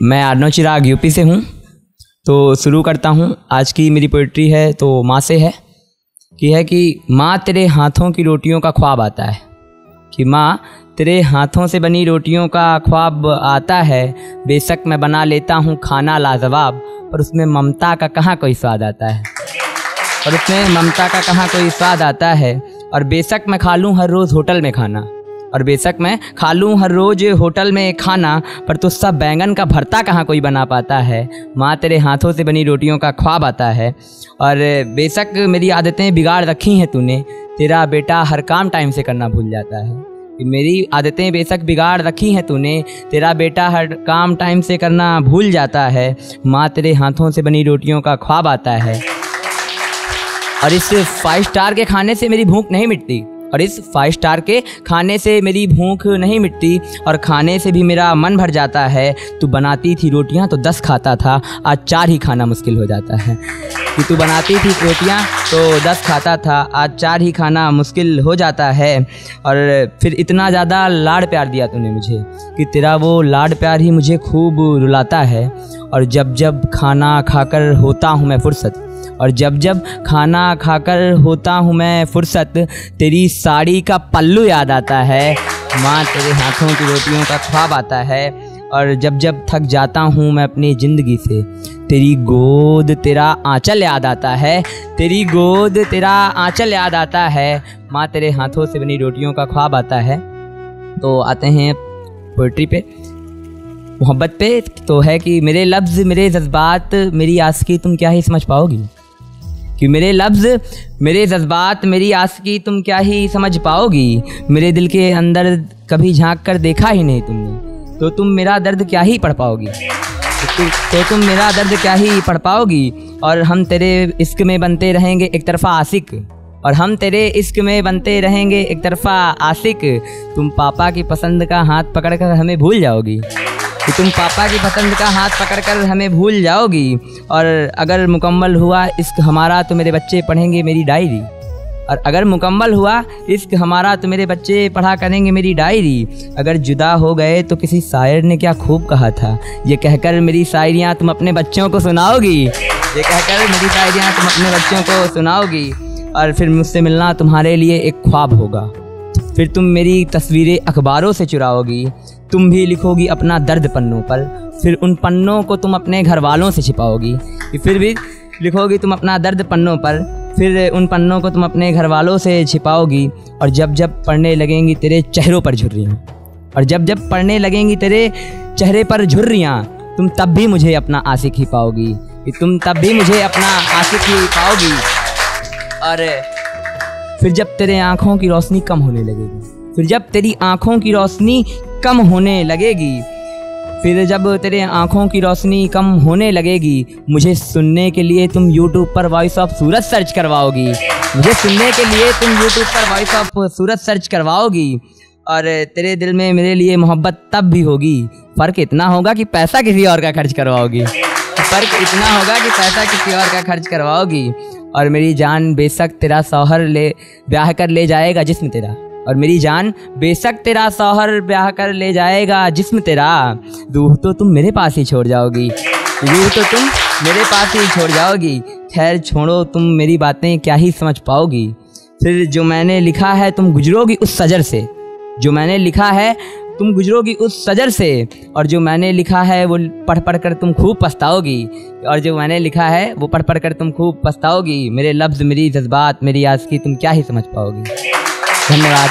मैं अर्नव चिराग यूपी से हूँ। तो शुरू करता हूँ। आज की मेरी पोइट्री है तो माँ से है कि माँ तेरे हाथों की रोटियों का ख्वाब आता है, कि माँ तेरे हाथों से बनी रोटियों का ख्वाब आता है। बेशक मैं बना लेता हूँ खाना लाजवाब, पर उसमें ममता का कहाँ कोई स्वाद आता है, और उसमें ममता का कहाँ कोई स्वाद आता है। और बेशक मैं खा लूँ हर रोज़ होटल में खाना, और बेशक मैं खा लूँ हर रोज़ होटल में खाना, पर तुझसा बैंगन का भरता कहाँ कोई बना पाता है। माँ तेरे हाथों से बनी रोटियों का ख्वाब आता है। और बेशक मेरी आदतें बिगाड़ रखी हैं तूने, तेरा बेटा हर काम टाइम से करना भूल जाता है। मेरी आदतें बेशक बिगाड़ रखी हैं तूने, तेरा बेटा हर काम टाइम से करना भूल जाता है। माँ तेरे हाथों से बनी रोटियों का ख्वाब आता है। और इस 5 स्टार के खाने से मेरी भूख नहीं मिटती, और इस 5 स्टार के खाने से मेरी भूख नहीं मिटती, और खाने से भी मेरा मन भर जाता है। तू बनाती थी रोटियां तो 10 खाता था, आज 4 ही खाना मुश्किल हो जाता है। कि तू बनाती थी रोटियां तो 10 खाता था, आज 4 ही खाना मुश्किल हो जाता है। और फिर इतना ज़्यादा लाड प्यार दिया तूने मुझे कि तेरा वो लाड प्यार ही मुझे खूब रुलाता है। और जब जब खाना खाकर होता हूँ मैं फुर्सत, और जब जब खाना खाकर होता हूँ मैं फुर्सत, तेरी साड़ी का पल्लू याद आता है। माँ तेरे हाथों की रोटियों का ख्वाब आता है। और जब जब थक जाता हूँ मैं अपनी ज़िंदगी से, तेरी गोद तेरा आंचल याद आता है, तेरी गोद तेरा आंचल याद आता है। माँ तेरे हाथों से बनी रोटियों का ख्वाब आता है। तो आते हैं पोइट्री पे, मोहब्बत पे। तो है कि मेरे लफ्ज़ मेरे जज्बात मेरी आशिकी तुम क्या ही समझ पाओगी, कि मेरे लफ्ज़ मेरे जज्बात मेरी आशिकी तुम क्या ही समझ पाओगी। मेरे दिल के अंदर कभी झांक कर देखा ही नहीं तुमने, तो तुम मेरा दर्द क्या ही पढ़ पाओगी, तो तुम मेरा दर्द क्या ही पढ़ पाओगी। और हम तेरे इश्क में बनते रहेंगे एक तरफ़ा आशिक, और हम तेरे इश्क में बनते रहेंगे एक तरफ़ा आशिक। तुम पापा की पसंद का हाथ पकड़कर हमें भूल जाओगी, कि तुम पापा की पसंद का हाथ पकड़कर हमें भूल जाओगी। और अगर मुकम्मल हुआ इश्क हमारा तो मेरे बच्चे पढ़ेंगे मेरी डायरी, और अगर मुकम्मल हुआ इश्क हमारा तो मेरे बच्चे पढ़ा करेंगे मेरी डायरी। अगर जुदा हो गए तो किसी शायर ने क्या खूब कहा था, ये कहकर मेरी शायरियाँ तुम अपने बच्चों को सुनाओगी, ये कहकर मेरी शायरियाँ तुम अपने बच्चों को सुनाओगी। और फिर मुझसे मिलना तुम्हारे लिए एक ख्वाब होगा, फिर तुम मेरी तस्वीरें अखबारों से चुराओगी। तुम भी लिखोगी अपना दर्द पन्नों पर, फिर उन पन्नों को तुम अपने घर वालों से छिपाओगी। फिर भी लिखोगी तुम अपना दर्द पन्नों पर, फिर उन पन्नों को तुम अपने घर वालों से छिपाओगी। और जब जब पढ़ने लगेंगी तेरे चेहरों पर झुर्रियाँ, और जब जब पढ़ने लगेंगी तेरे चेहरे पर झुर्रियाँ, तुम तब भी मुझे अपना आशिक ही पाओगी, कि तुम तब भी मुझे अपना आशिक ही पाओगी। और फिर जब तेरे आँखों की रोशनी कम होने लगेगी, फिर जब तेरी आँखों की रोशनी कम होने लगेगी, फिर जब तेरे आँखों की रोशनी कम होने लगेगी, मुझे सुनने के लिए तुम YouTube पर वॉइस ऑफ सूरज सर्च करवाओगी, मुझे सुनने के लिए तुम YouTube पर वॉइस ऑफ सूरज सर्च करवाओगी। और तेरे दिल में मेरे लिए मोहब्बत तब भी होगी, फ़र्क इतना होगा कि पैसा किसी और का खर्च करवाओगी, फ़र्क इतना होगा कि पैसा किसी और का खर्च करवाओगी। और मेरी जान बेशक तेरा शौहर ले ब्याह कर ले जाएगा जिस्म तेरा, और मेरी जान बेशक तेरा शौहर ब्याह कर ले जाएगा जिस्म तेरा। रूह तो तुम मेरे पास ही छोड़ जाओगी, रूह तो तुम मेरे पास ही छोड़ जाओगी। खैर छोड़ो, तुम मेरी बातें क्या ही समझ पाओगी। फिर जो मैंने लिखा है तुम गुजरोगी उस सजर से, जो मैंने लिखा है तुम गुजरोगी उस सजर से। और जो मैंने लिखा है वो पढ़ पढ़ कर तुम खूब पछताओगी, और जो मैंने लिखा है वो पढ़ पढ़ कर तुम खूब पछताओगी। मेरे लफ्ज़ मेरी जज्बात मेरी आशिकी तुम क्या ही समझ पाओगी। धन्यवाद।